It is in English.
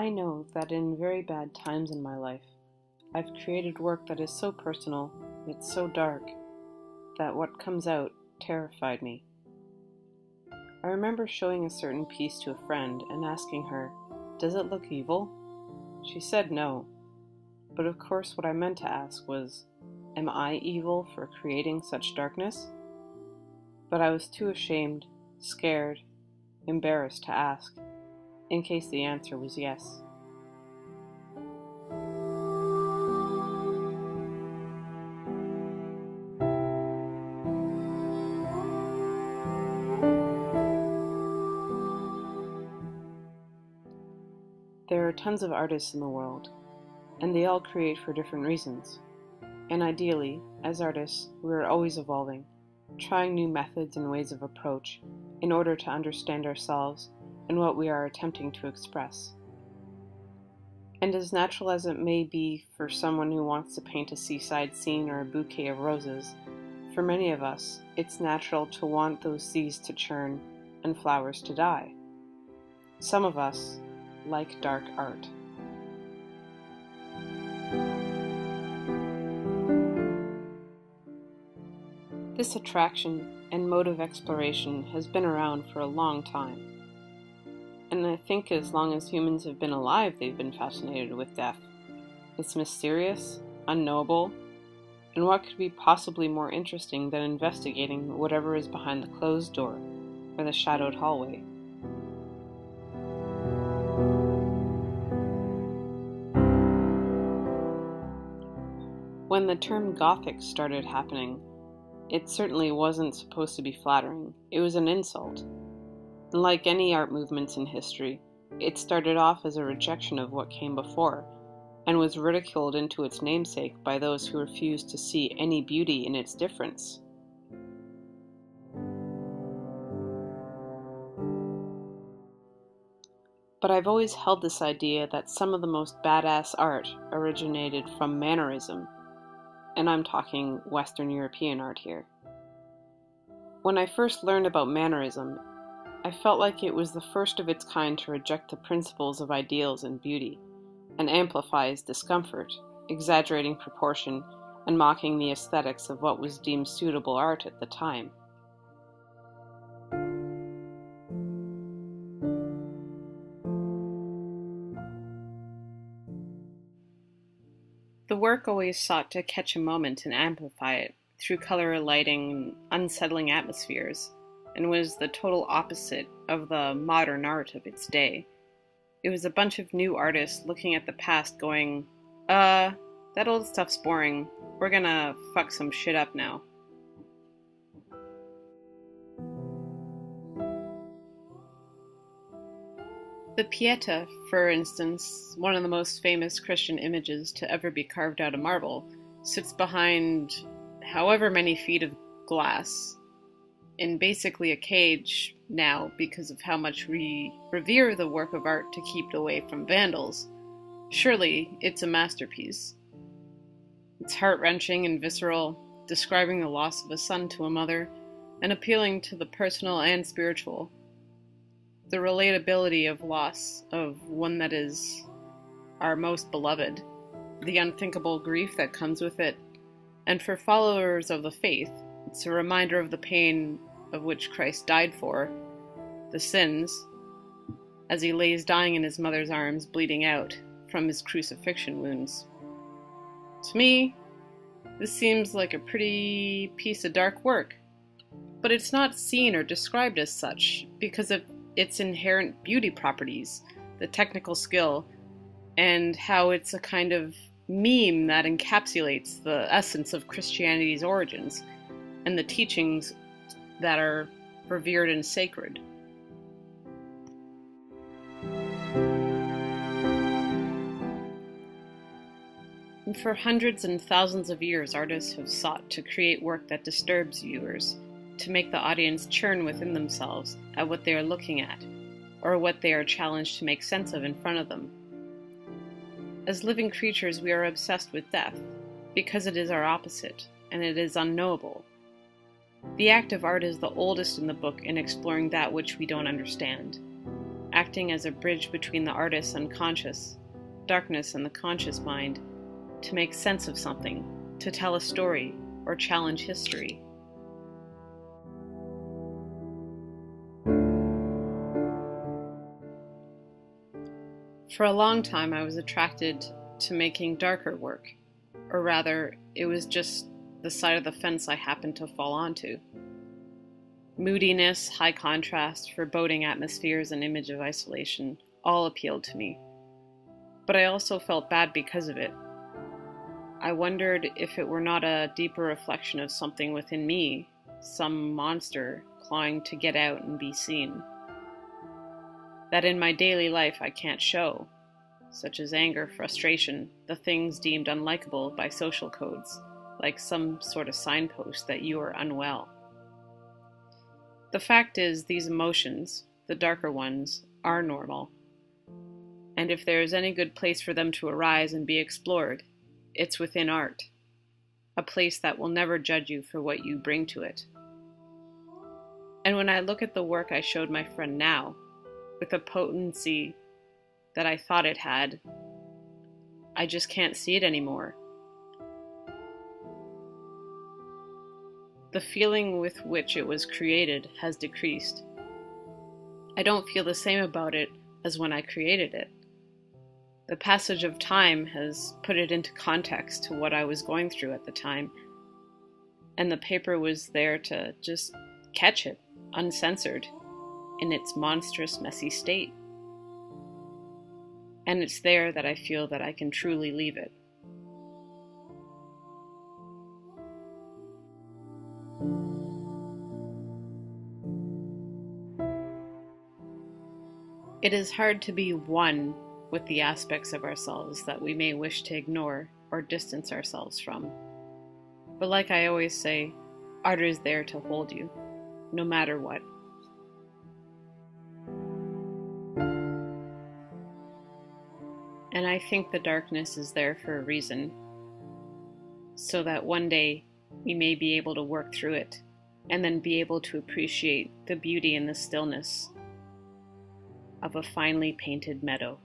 I know that in very bad times in my life, I've created work that is so personal, yet so dark, that what comes out terrified me. I remember showing a certain piece to a friend and asking her, "Does it look evil?" She said no, but of course what I meant to ask was, am I evil for creating such darkness? But I was too ashamed, scared, embarrassed to ask, in case the answer was yes. There are tons of artists in the world, and they all create for different reasons. And ideally, as artists, we are always evolving, trying new methods and ways of approach in order to understand ourselves and what we are attempting to express. And as natural as it may be for someone who wants to paint a seaside scene or a bouquet of roses, for many of us, it's natural to want those seas to churn and flowers to die. Some of us like dark art. This attraction and mode of exploration has been around for a long time. And I think as long as humans have been alive, they've been fascinated with death. It's mysterious, unknowable, and what could be possibly more interesting than investigating whatever is behind the closed door or the shadowed hallway? When the term Gothic started happening, it certainly wasn't supposed to be flattering. It was an insult. And like any art movements in history, it started off as a rejection of what came before, and was ridiculed into its namesake by those who refused to see any beauty in its difference. But I've always held this idea that some of the most badass art originated from mannerism, and I'm talking Western European art here. When I first learned about mannerism, I felt like it was the first of its kind to reject the principles of ideals and beauty, and amplifies discomfort, exaggerating proportion, and mocking the aesthetics of what was deemed suitable art at the time. The work always sought to catch a moment and amplify it through color, lighting, and unsettling atmospheres, and was the total opposite of the modern art of its day. It was a bunch of new artists looking at the past going, that old stuff's boring, we're gonna fuck some shit up now. The Pieta, for instance, one of the most famous Christian images to ever be carved out of marble, sits behind however many feet of glass in basically a cage now because of how much we revere the work of art to keep it away from vandals. Surely it's a masterpiece. It's heart-wrenching and visceral, describing the loss of a son to a mother, and appealing to the personal and spiritual. The relatability of loss of one that is our most beloved, the unthinkable grief that comes with it, and for followers of the faith, it's a reminder of the pain of which Christ died for, the sins, as he lays dying in his mother's arms, bleeding out from his crucifixion wounds. To me, this seems like a pretty piece of dark work, but it's not seen or described as such because of its inherent beauty properties, the technical skill, and how it's a kind of meme that encapsulates the essence of Christianity's origins and the teachings that are revered and sacred. And for hundreds and thousands of years, artists have sought to create work that disturbs viewers, to make the audience churn within themselves at what they are looking at, or what they are challenged to make sense of in front of them. As living creatures, we are obsessed with death, because it is our opposite, and it is unknowable. The act of art is the oldest in the book in exploring that which we don't understand. acting as a bridge between the artist's unconscious, darkness, and the conscious mind, to make sense of something, to tell a story, or challenge history. For a long time, I was attracted to making darker work, or rather, it was just the side of the fence I happened to fall onto. Moodiness, high contrast, foreboding atmospheres, and image of isolation all appealed to me. But I also felt bad because of it. I wondered if it were not a deeper reflection of something within me, some monster clawing to get out and be seen. That in my daily life I can't show, such as anger, frustration, the things deemed unlikable by social codes, like some sort of signpost that you are unwell. The fact is, these emotions, the darker ones, are normal. And if there is any good place for them to arise and be explored, it's within art, a place that will never judge you for what you bring to it. And when I look at the work I showed my friend now, with a potency that I thought it had, I just can't see it anymore. The feeling with which it was created has decreased. I don't feel the same about it as when I created it. The passage of time has put it into context to what I was going through at the time, and the paper was there to just catch it, uncensored, in its monstrous, messy state. And it's there that I feel that I can truly leave it. It is hard to be one with the aspects of ourselves that we may wish to ignore or distance ourselves from. But like I always say, art is there to hold you, no matter what. And I think the darkness is there for a reason, so that one day we may be able to work through it, and then be able to appreciate the beauty and the stillness of a finely painted meadow.